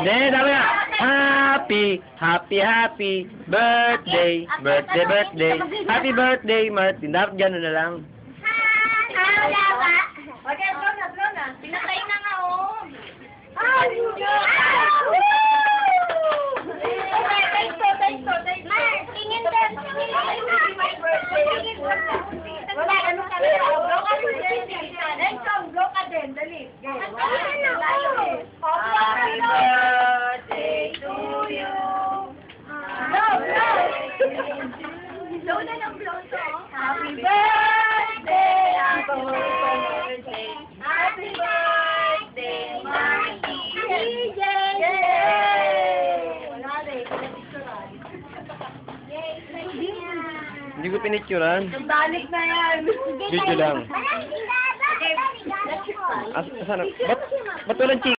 Hindi, sabi nga. Happy, happy, happy birthday, birthday, birthday. Happy birthday, Martin. Dapat gano'n na lang. Wala ba? Okay, blow na. Pinatay na nga, oh. Thanks to. Tingin din. Wala, ano ka rin? Blow ka rin. Blow ka din. Dali. Happy birthday to you. Blow. Blow na ng blow to. Happy birthday. Happy birthday. Happy birthday, Marty. DJ. Wala rin. Hindi ko pinicturean. Balik na yan. Video lang. Okay, let's try. Ba't walang chicken?